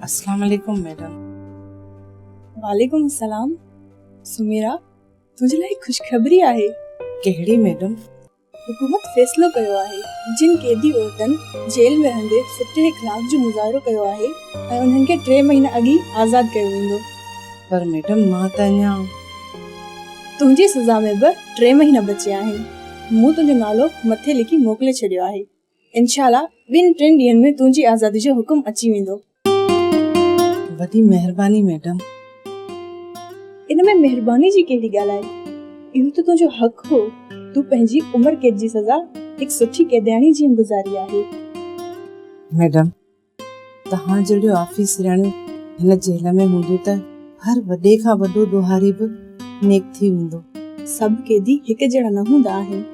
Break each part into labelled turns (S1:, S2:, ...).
S1: अस्सलाम वालेकुम मैडम।
S2: वालेकुम अस्सलाम। सुमेरा, तुझे लाइ खुशखबरी आहे।
S1: कहिड़ी मैडम?
S2: हुकूमत फैसलो कयो आहे जिन कैदी औरतन जेल में रहंदे सटे जे खिलाफ जो मुज़ाहिरो कयो आहे ऐं उन्हनि खे 3 महीना अॻी आज़ाद कयो वेंदो।
S1: पर मैडम मां त अञा
S2: तुंहिंजी सज़ा में बि 3 महीना बचिया आहिनि। मूं तुंहिंजो नालो मथे लिखी मोकिले छॾियो आहे। इंशाअल्लाह 2-3 ॾींहंनि में तुंहिंजी आज़ादी जो हुकुम अची वेंदो।
S1: वॾी महिरबानी मैडम।
S2: इन में महिरबानी जी कहिड़ी ॻाल्हि आहे? इहो त तुंहिंजो हक़ हो। तूं पंहिंजी उम्र कैद जी सज़ा हिकु सुठी कैदियानी जी गुज़ारी आहे।
S1: मैडम तव्हां जहिड़ो ऑफिसराणियूं हिन जेल में हूंदो त हर वॾे खां वॾो ॾोहारी बि नेक थी वेंदो।
S2: सभु कैदी हिकु जहिड़ा न हूंदा आहिनि,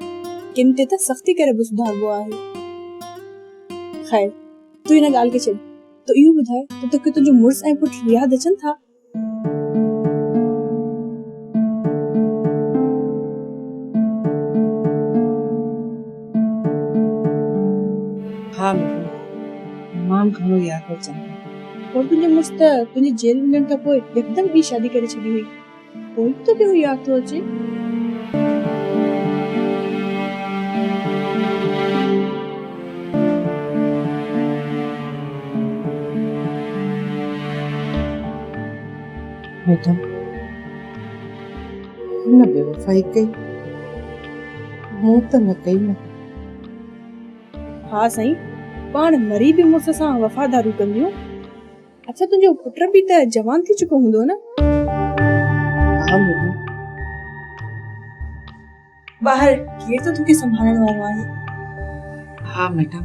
S2: किन ते त सख़्ती करे बि सुधारबो आहे। ख़ैर, तूं हिन ॻाल्हि खे छॾ। तो इहो ॿुधाए त तोखे तुंहिंजो मुड़ुसु ऐं पुटु यादि अचनि था?
S1: हाँ मैडम, मां घणो यादि अचनि था।
S2: और तुंहिंजो मुड़ुसु त तुंहिंजी जेल वञण खां पोइ यकदमि ॿी शादी करे छॾी हुई। पोइ बि तोखे उहो यादि थो अचे?
S1: मैडम हुन बेवफ़ाई कई, मूं त न कई न।
S2: हाँ साईं, पाण मरी बि मुड़ुस सां वफ़ादारी कंदियूं। अच्छा, तुंहिंजो पुटु बि त जवान थी चुको हूंदो न?
S1: हाँ मैडम।
S2: ॿाहिरि केरु त तोखे संभालण वारो आहे?
S1: हाँ मैडम,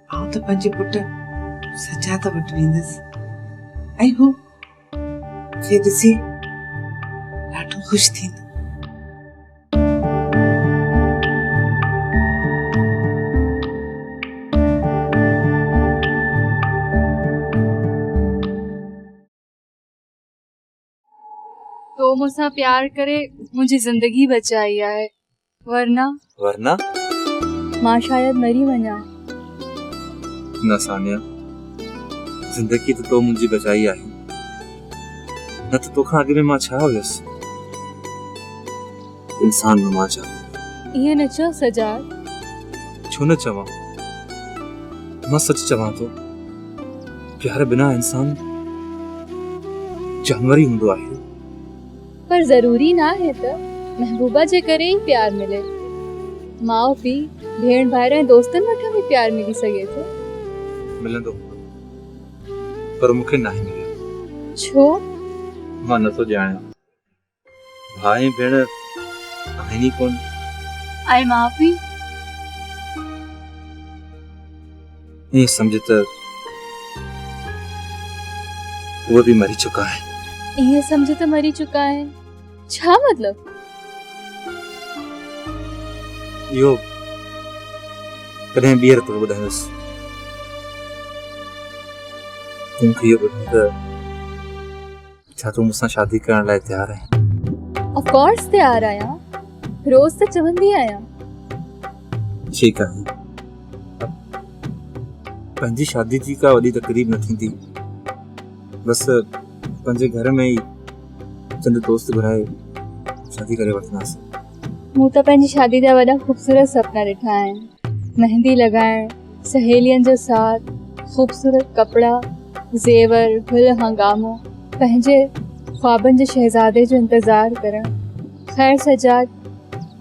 S1: आउं त पंहिंजे पुटु सजाद वटि वेंदसि ऐं हू खे ॾिसी ॾाढो ख़ुशि थींदो।
S3: तो मुझसे प्यार करे मुझे जिंदगी बचाई है, वरना मां शायद मरी वञा।
S4: न सानिया, जिंदगी तो मुझे बचाई है, न तो तोखा आगे में मां छा हुयसि। इंसान में मां छा?
S3: ये न चो सजाद।
S4: छो न चवां? मां सच चवां तो प्यार बिना इंसान जानवर ही हूंदो आहे।
S3: पर जरूरी ना है तो महबूबा जे करे ही प्यार मिले। माओ पी भेण भाई ऐं दोस्तन वटां भी प्यार मिली सके तो।
S4: मिलंदो पर मूंखे नहीं मिलियो।
S3: छो?
S4: मां न तो ॼाणियां। भाई भेण आहिनि कोन।
S3: ऐं माउ पी?
S4: ये समझ त वो भी मरी चुका है।
S3: ये समझ तो मरी चुका है, छा मतलब?
S4: यो कॾहिं ॿीहर तो ॿुधायोसि। तुमखे यो ॿुधायो त छा तूं मुझसे शादी करण लाइ तैयार है?
S3: ऑफ कोर्स तैयार आया, रोज तो चवंदी आया।
S4: ठीक है, पंहिंजी शादी जी का वॾी तकरीब न थींदी। बस पंहिंजे घर में ही चंद दोस्त घुराए शादी करे वठंदासीं।
S3: मूं त पंहिंजी शादी जा वॾा खूबसूरत सपना ॾिठा आहिनि। मेहंदी लगाइण, सहेलियन जो साथ, खूबसूरत कपड़ा, जेवर, गुल हंगामो, पंहिंजे ख्वाबन जे शहजादे जो इंतजार करण। खैर सजाद,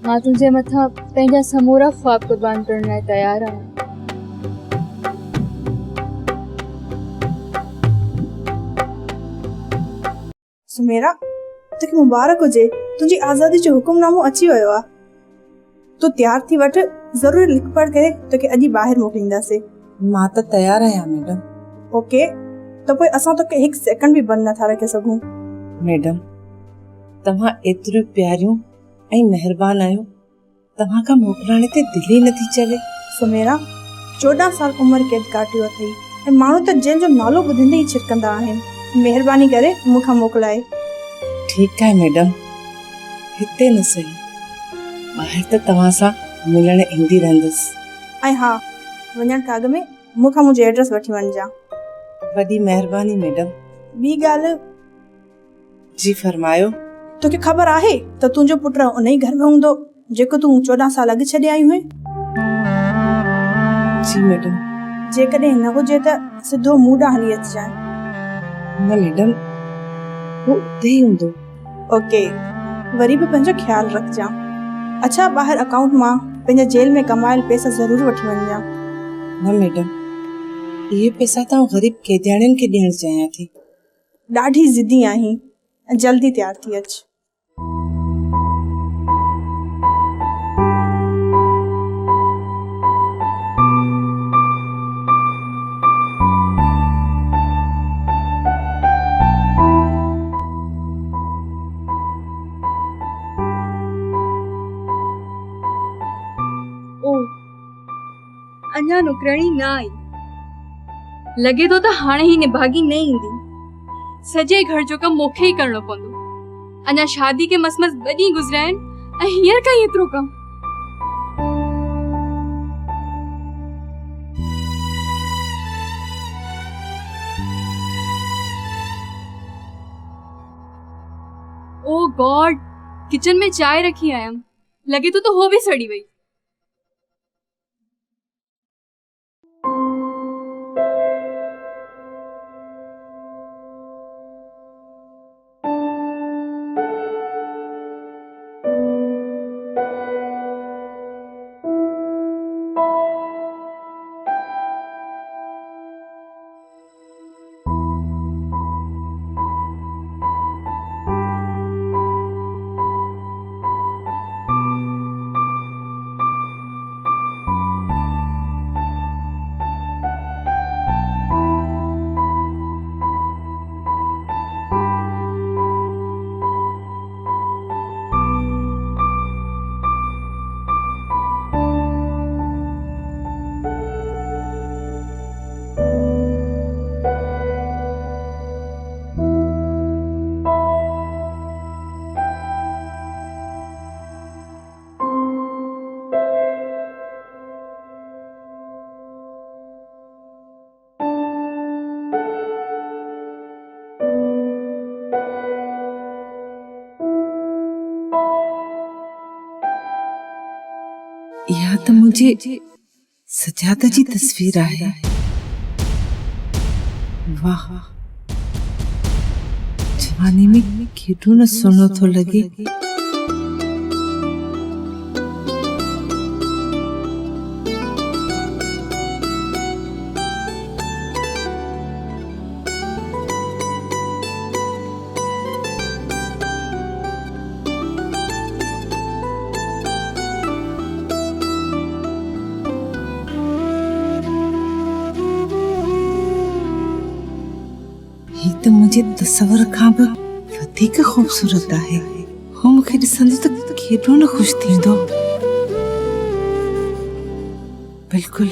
S3: मां तुंहिंजे मथां पंहिंजा समूरा ख्वाब कुर्बान करण लाइ तैयार आहियां।
S2: सुमेरा, तोखे मुबारक हुजे, तुंहिंजी आज़ादी जो हुकुमनामो अची वियो आहे। तूं तैयार थी वठ, ज़रूर लिख पढ़ करे तोखे अॼु ॿाहिरि मोकिलींदासीं।
S1: मां त तैयार आहियां मैडम।
S2: ओके, त पोइ असां तोखे हिकु सेकंड भी बंदि नथा रखे सघूं।
S1: मैडम तव्हां एतिरियूं प्यारियूं ऐं महिरबान आहियो, तव्हां खां मोकिलाणे ते दिलि ई नथी चवे।
S2: सुमेरा, 14 साल उम्र कैद काटियो अथई ऐं माण्हू त जंहिंजो नालो ॿुधंदे ई छिरकंदा आहिनि। महिरबानी करे मूंखां मोकिलाए।
S1: ठीकु आहे मैडम, हिते न सही, ॿाहिरि त तव्हां सां मिलण ईंदी रहंदसि।
S2: ऐं हा, वञण खां अॻु में मूंखां मुंहिंजी एड्रेस वठी वञिजां।
S1: वॾी महिरबानी मैडम।
S2: ॿी ॻाल्हि,
S1: जी फरमायो।
S2: तोखे ख़बर आहे त तुंहिंजो पुट उन ई घर में हूंदो जेको तूं 14 साल अॻु छॾे आई हुई?
S1: जी मैडम।
S2: जेकॾहिं न हुजे त सिधो मूं ॾांहुं हली अचिजांइ।
S1: न मैडम, वो उते ही हूंदो।
S2: ओके, वरी बि पंहिंजो ख्याल रखजां। अच्छा, ॿाहिरि अकाउंट मां पंहिंजे जेल में कमायल पैसा ज़रूर वठी वञजां।
S1: न मैडम, ये पैसा तो गरीब कैदियाणियुनि खे ॾियण चाहियां थी।
S2: ॾाढी ज़िदी आहीं, जल्दी तैयार थी अच।
S3: अञा नुकराणी न आई। लगे तो हाणे ही निभागी न ईंदी। सजे घर जो कम मूंखे ही करणो पवंदो। अञा शादी के मसमस बड़ी गुज़रिया आहिनि ऐं हींअर का एतिरो कम। ओ गॉड, किचन में चाय रखी आयम। लगे तो हो भी सड़ी वई।
S1: यहाँ तो मुझे सजादा जी तस्वीर आहे। वाह, जवानी में केॾो न सुहिणो थो लगे। तो मुझे तस्वर खां भी वधीक खूबसूरत आहे। हो मूंखे ॾिसंदो त केॾो न ख़ुशि थींदो। बिल्कुल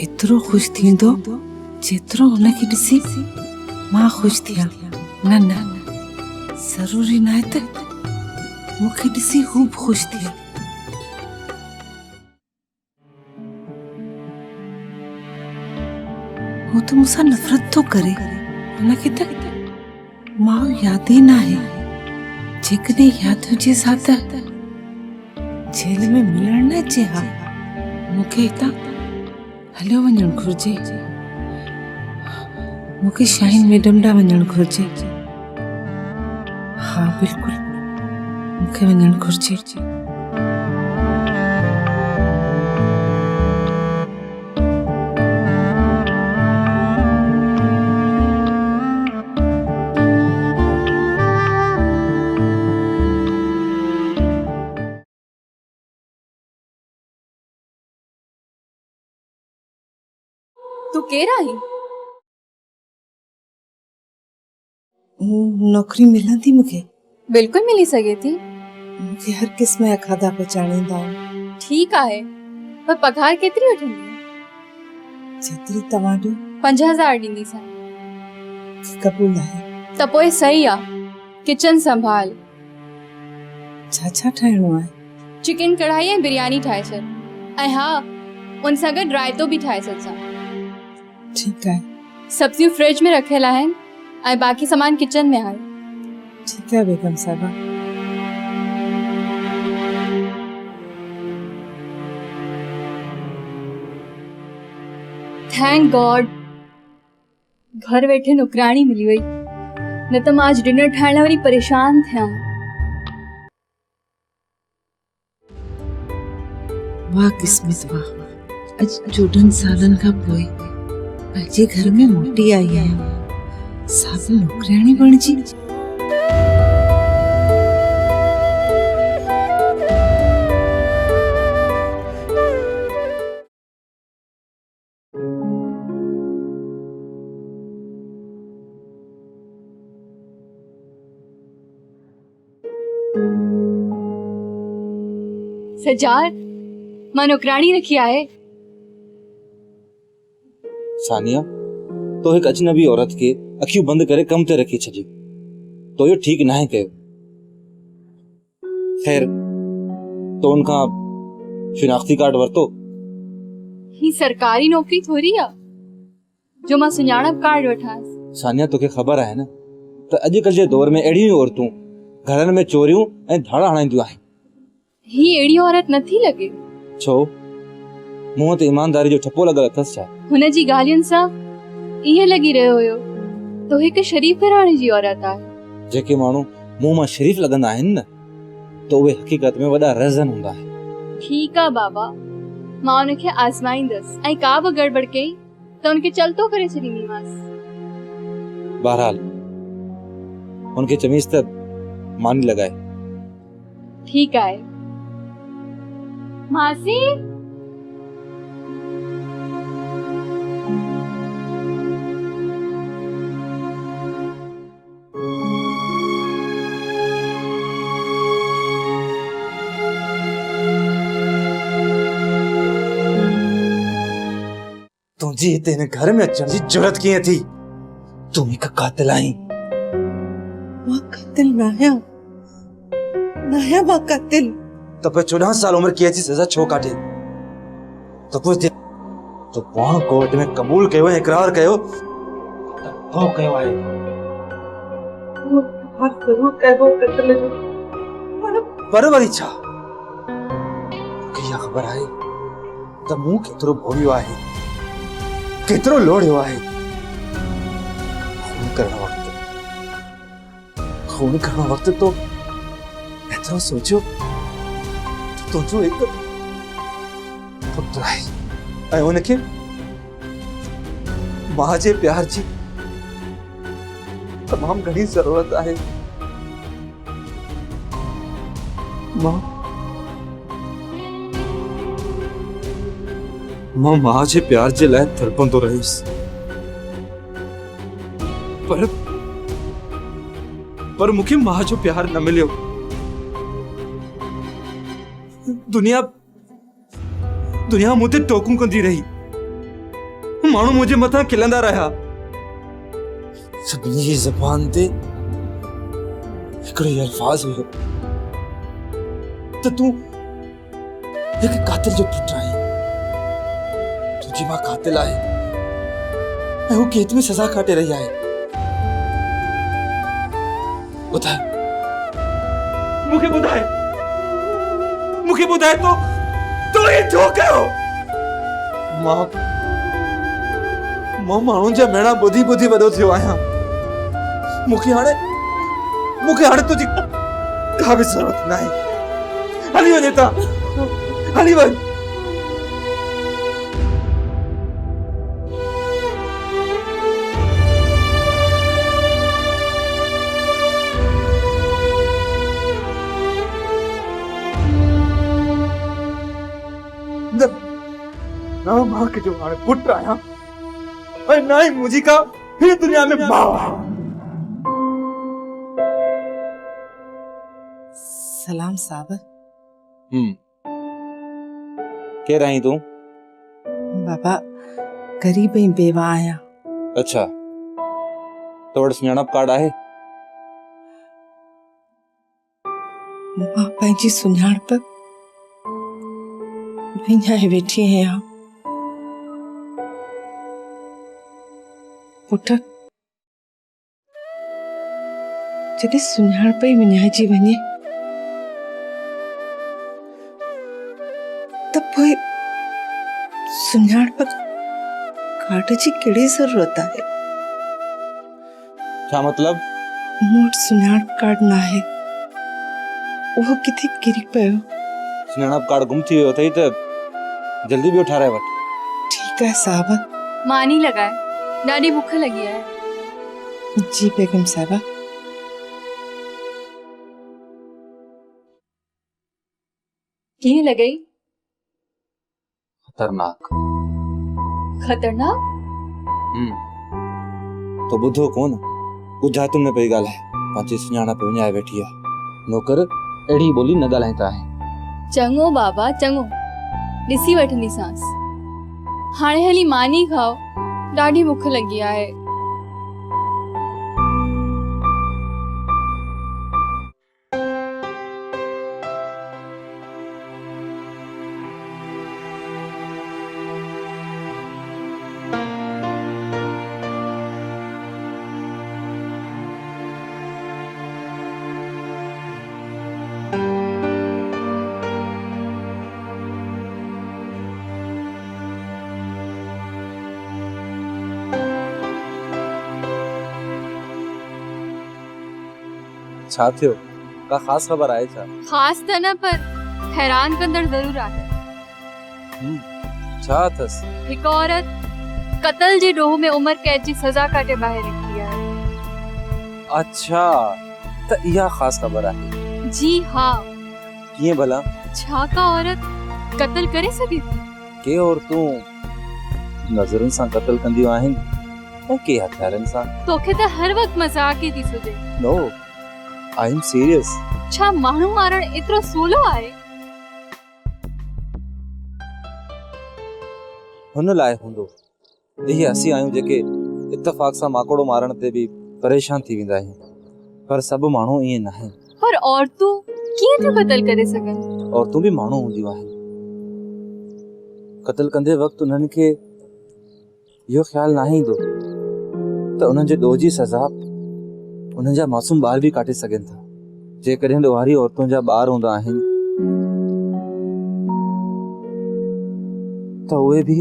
S1: एतिरो ख़ुशि थींदो जेतिरो हुनखे ॾिसी मां ख़ुशि थियां। न न, ज़रूरी न आहे त मूंखे ॾिसी हू बि ख़ुशि थिए। वो तो मुझसे नफरत तो करे। हुनखे त मां याद ही ना है। जेकॾहिं याद हुजे सा त जेल में मिलण न अचे हा। मूंखे हितां हलियो वञणु घुर्जे। मूंखे शाहीन मैडम ॾांहुं वञणु घुर्जे। हाँ बिल्कुल, मूंखे वञणु घुर्जे।
S3: तू केरु आहीं?
S1: नौकरी मिलंदी मूंखे?
S3: बिल्कुल मिली सके थी।
S1: मूंखे हर क़िस्म जा खाधा पचाणींदा आहिनि।
S3: ठीक आहे, पर पघार केतिरी वठंदी?
S1: जेतिरी तव्हां ॾियो।
S3: 5000 ॾींदीसां।
S1: क़बूल आहे।
S3: त पोइ सही आ। किचन संभाल।
S1: छा छा ठाहिणो आहे?
S3: चिकन कढ़ाई ऐं बिरयानी ठाहे छॾ। ऐं हा, उन सां गॾु रायतो बि ठाहे छॾिजां।
S1: ठीक आहे।
S3: सब्जियूं फ्रिज में रखेला आहिनि ऐं बाक़ी सामान किचन में आहे।
S1: ठीक है बेगम साहबा।
S3: थैंक गॉड घर वेठे नौकरानी मिली वई, न त मां आज डिनर ठाहिण लाइ वरी परेशान थियां।
S1: वाह किस्मत वाह, अज 14 सालन खां पोइ पंहिंजे घर में मोटी आई आहियां। साबिल नौकराणी बणिजी।
S3: सजाद मां नौकरानी रखी आहे।
S4: सानिया, तो एक अजनबी औरत के अखियूं बंद करे कम ते रखी छॾियो, तो इहो ठीक नाहे कयो। खैर, तो उनखां शिनाख्ती कार्ड वरतो?
S3: ही सरकारी नौकरी थोड़ी आ जो मां सुञाणप कार्ड वठांसि।
S4: सानिया, तोखे ख़बर आहे न त अॼुकल्ह जे दौर में अहिड़ियूं औरतूं घरनि में चोरियूं ऐं धाड़ा हणाईंदियूं आहिनि।
S3: ही अहिड़ी औरत नथी लॻे।
S4: छो? मुंहं ते ईमानदारी जो ठपो लॻल अथसि छा?
S3: हुन जी ॻाल्हियुनि सां ईअं लॻी रहियो हुयो तो हिकु शरीफ़ घराणे जी औरत आहे।
S4: जेके माण्हू मुंहं मां शरीफ़ लॻंदा आहिनि न, तो उहे हक़ीक़त में वॾा रज़न हूंदा आहिनि।
S3: ठीकु आहे बाबा, मां उनखे आज़माईंदसि ऐं का बि गड़बड़ कई त उनखे चलतो करे छॾींदीमांसि।
S4: बहरहाल उनखे चवीस त मानी लॻाए।
S3: ठीकु आहे। मासी
S4: तुंहिंजी हिते हिन घर में अचण जी जुरत कीअं थी? तूं हिकु कातिल आहीं।
S1: मां कातिल न आहियां, न आहियां मां कातिल।
S4: त पोइ 14 साल उमिरि कीअं जी सज़ा छो काटे? तो पोइ तो पाण कोर्ट में क़बूल कयो ऐं इक़रार कयो त तो कयो आहे। पर वरी छा? मूंखे इहा ख़बर आहे त मूं केतिरो भोॻियो आहे, केतिरो लोड़ियो आहे। खून करण वक़्तु तो एतिरो सोचियो त तुंहिंजो हिकु पुटु आहे ऐं उनखे मां जे प्यार जी तमामु घणी ज़रूरत आहे। मां मां जे प्यार जे लाइ तड़पंदो रहियुसि, पर मूंखे मां जो प्यार न मिलियो। दुनिया मूं ते टोकूं कंदी रही, माण्हू मुंहिंजे मथां खिलंदा रहिया। सभिनी जी ज़बान ते हिकिड़ो ई अल्फाज़ हुयो त तूं हिकु कातिल जो पुटु आहीं। तुंहिंजी मां कातिल आहे ऐं हू कैद में सज़ा काटे रही आहे। मूंखे ॿुधाए तो ये छो कयो? मां माण्हुनि जा मेणा ॿुधी वॾो थियो आहियां। मूंखे हाणे तुंहिंजी का बि ज़रूरत नाहे। हली वञे था, हली वञ। ना मां के जो हाणे पुट आहियां ऐं ना ही मुंहिंजी का हिन दुनिया में मां आहे।
S1: सलाम साहब।
S4: केरु आहीं तूं?
S1: बाबा गरीब ऐं बेवा आहियां।
S4: अच्छा, तो वटि सुञाणप कार्ड आहे?
S1: मां पंहिंजी सुञाणप विञाए वेठी आहियां। पुट जॾहिं सुञाणप ई विञाइजी वञे त पोइ सुञाणप कार्ड जी कहिड़ी ज़रूरत आहे?
S4: छा मतलब?
S1: मूं वटि सुञाणप कार्ड न आहे, उहो किथे किरी पियो।
S4: सुञाणप कार्ड गुम थी वियो अथई त जल्दी ॿियो ठाराए वठ।
S1: ठीकु आहे साहब।
S3: मानी लगाए, ॾाढी बुख लगी है।
S1: जी बेगम साहिबा।
S3: कीअं लॻई?
S4: खतरनाक।
S3: खतरनाक?
S4: तो ॿुधो कोन, ॿुझातुनि में पई ॻाल्हाए, पंहिंजी सुञाणप विञाए वेठी आहे। नौकर अहिड़ी ॿोली न ॻाल्हाईंदा आहिनि।
S3: चङो बाबा चङो, ॾिसी वठंदीसांस। हाणे हली मानी खाओ, ॾाढी बुख लगी आहे।
S4: छा थियो? का ख़ास ख़बर आहे छा?
S3: ख़ास त न पर हैरान कंदड़ ज़रूर आहे।
S4: छा अथसि?
S3: हिकु औरत कत्ल जे ॾोह में उम्र कैद जी सज़ा काटे ॿाहिरि निकिती आहे।
S4: अच्छा, त इहा ख़ास ख़बर आहे।
S3: जी हाँ।
S4: कीअं भला?
S3: छा का औरत कत्ल करे सघे थी?
S4: के औरतूं नज़रुनि सां कत्ल कंदियूं आहिनि ऐं के हथियारनि सां।
S3: तोखे त हर वक़्तु मज़ाक ई थी सुझे।
S4: नो, आई एम सीरियस।
S3: छा माण्हू मारण एतिरो सवलो आहे?
S4: हुन लाइ हूंदो। इहे असीं आहियूं जेके इत्तेफ़ाक़ सां माकोड़ो मारण ते बि परेशान थी वेंदा आहियूं, पर सभु माण्हू ईअं न आहिनि।
S3: पर औरतूं कीअं थियूं कत्ल करे सघनि?
S4: औरतूं बि माण्हू हूंदियूं आहिनि। कत्ल कंदे वक़्तु उन्हनि खे इहो ख़्यालु न ईंदो त उन्हनि जे ॾोह जी सज़ा उन्हनि जा मासूम ॿार बि काटे सघनि था। जेकॾहिं ॾोहारी औरतुनि जा ॿार हूंदा आहिनि त उहे बि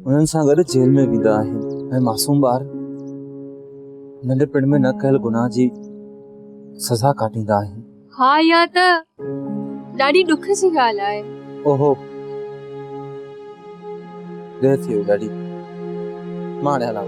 S4: उन्हनि सां गॾु जेल में वेंदा आहिनि ऐं मासूम ॿार नंढपिण में न कयल गुनाह जी सज़ा काटींदा आहिनि।
S3: हाँ, या त ॾाढी ॾुख जी ॻाल्हि आहे।
S4: ओहो, देर थी वई ॾाढी। मां हाणे हलां।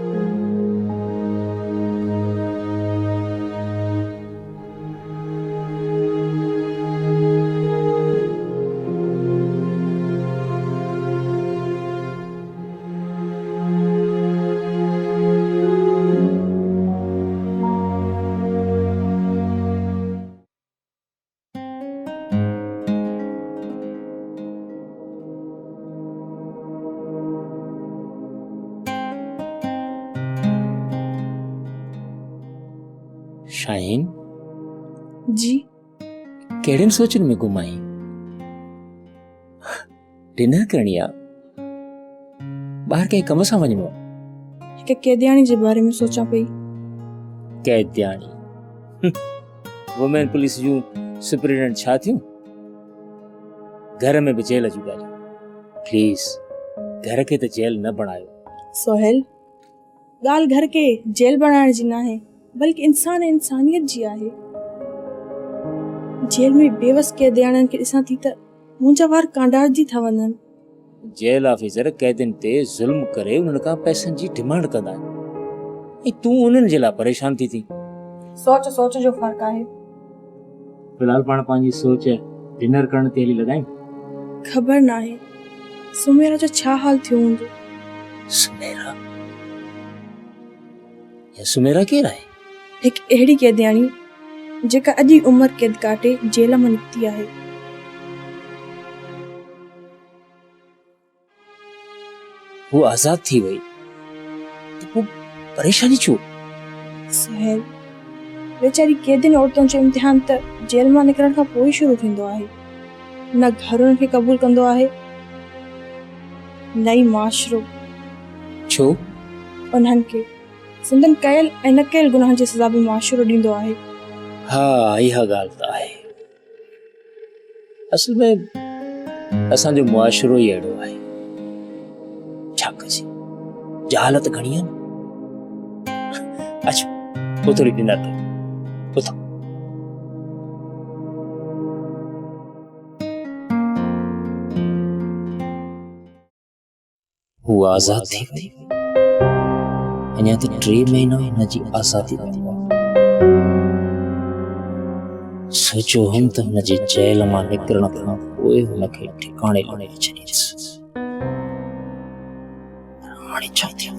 S5: शाहीन
S2: जी
S5: कहिड़नि सोचनि में गुम आई? डिनर करणी आहे, ॿाहिरि कंहिं कम सां वञिणो आहे।
S2: हिकु कैदियानी जे बारे में सोचां पई।
S5: कैदियानी? वुमेन पुलिस जूं सुपरिटेंडेंट छा थियूं? घर में बि जेल जूं ॻाल्हियूं। प्लीज़ घर खे त जेल न बणायो।
S2: सोहेल, ॻाल्हि घर के जेल बणाइण जी न आहे, बल्कि इंसान ऐं इंसानियत जी आहे। जेल में बेवस कैदियाननि खे ॾिसां थी त मुंहिंजा वार कांडारजी था वञनि।
S5: जेल ऑफिसर कैदियुनि ते ज़ुल्म करे उन्हनि खां पैसनि जी डिमांड कंदा आहिनि ऐं तूं उन्हनि जे लाइ परेशान थी थी।
S2: सोच सोच जो फ़र्क़ु आहे।
S5: फिलहाल पाण पंहिंजी सोच डिनर करण ते हली लॻायूं।
S2: ख़बर न आहे सुमेरा जो छा हाल थियो हूंदो।
S5: सुमेरा? या सुमेरा केरु आहे?
S2: हिकु अहिड़ी कैदियानी जेका अॼु ई उम्र कैद काटे जेल मां निकिती आहे।
S5: वो आज़ाद थी वई त पोइ परेशानी छो?
S2: सोहेल, वेचारी कैदियुनि औरतुनि जो इम्तिहान त जेल मां निकिरण खां पोइ शुरू थींदो आहे। न घर उन्हनि खे क़बूल कंदो आहे, न ई माशरो।
S5: छो?
S2: उन्हनि खे सिंधन कयल ऐं न कयल गुनाहनि जी सज़ा बि मुआशिरो ॾींदो आहे।
S5: हाँ, इहा ॻाल्हि त आहे। असल में असांजो मुआशिरो ई अहिड़ो आहे। छा कजे, जहालत घणी आहे न। अचो उथो डिनर ते उथो। हू आज़ाद थी वई। अञा त 3 महीना हिन जी आज़ादी में सोचो हम त हुन जे जेल मां निकिरण खां पोइ हुनखे ठिकाणे लाणे छॾींदुसि। हाणे छा थियो?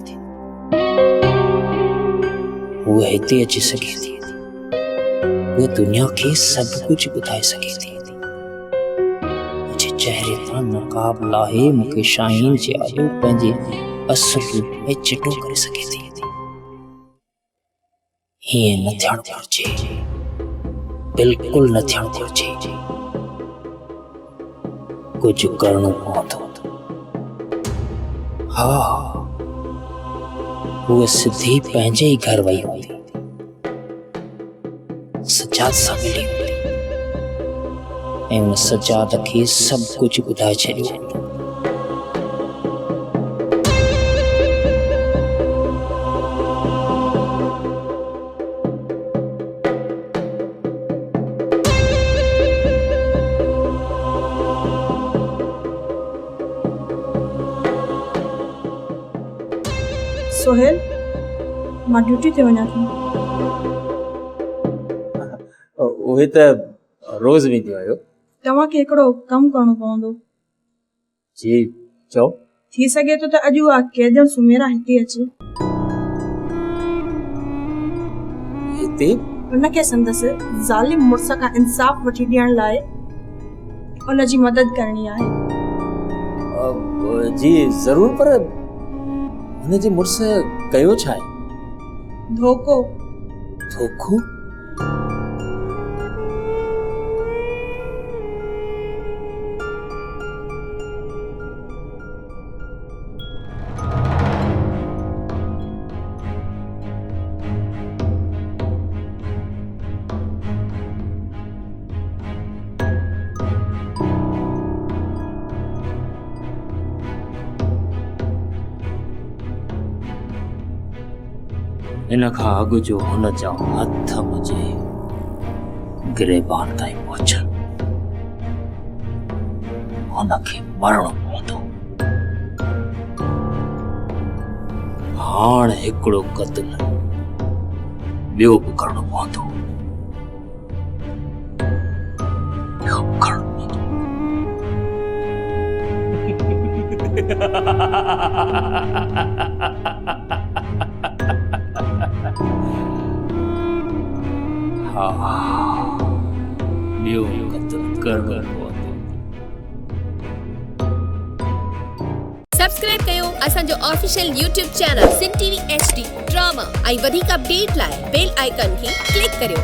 S5: हूअ हिते अची सघे थी। हूअ दुनिया खे सभु कुझु ॿुधाए सघे थी। मुंहिंजे चहिरे तां नकाब लाहे मूंखे शाहीन जे आॾो पंहिंजे असुल रूप में चिटो करे सघे थी। हीअं न थियणु घुरिजे, बिल्कुलु न थियणु घुरिजे। कुझु करणो पवंदो। हा, हूअ सिधी पंहिंजे ई घर वई हूंदी, सजाद सां मिली हूंदी ऐं उन सजाद खे सभु कुझु ॿुधाए छॾियो हूंदो।
S2: सोहेल, मां ड्यूटी ते वञा थी।
S5: उहे त रोज़ वेंदियूं आहियो।
S2: तव्हांखे हिकिड़ो कमु करणो पवंदो।
S5: जी चओ।
S2: थी सघे थो त अॼु उहा कैदियन सुमेरा हिते अचे।
S5: हिते?
S2: उनखे संदसि ज़ालिम मुड़ुस खां इंसाफ़ वठी ॾियण लाइ उन जी मदद करणी आहे।
S5: जी ज़रूर, पर हुन जे मुड़ुस कयो छा आहे?
S2: धोखो।
S5: धोखो? इन खां अॻु जो हुन जा हथ मुंहिंजे गिरेबान ताईं पहुचनि। हुनखे मरणो पवंदो। हाणे हिकिड़ो क़त्ल ॿियो बि करणो पवंदो। ॿियो क़त्ल करणो पवंदो।
S6: सब्सक्राइब कयो असांजो official YouTube channel Sindh TV HD drama ऐं वधीक अपडेट लाइ बेल आइकन खे क्लिक करियो।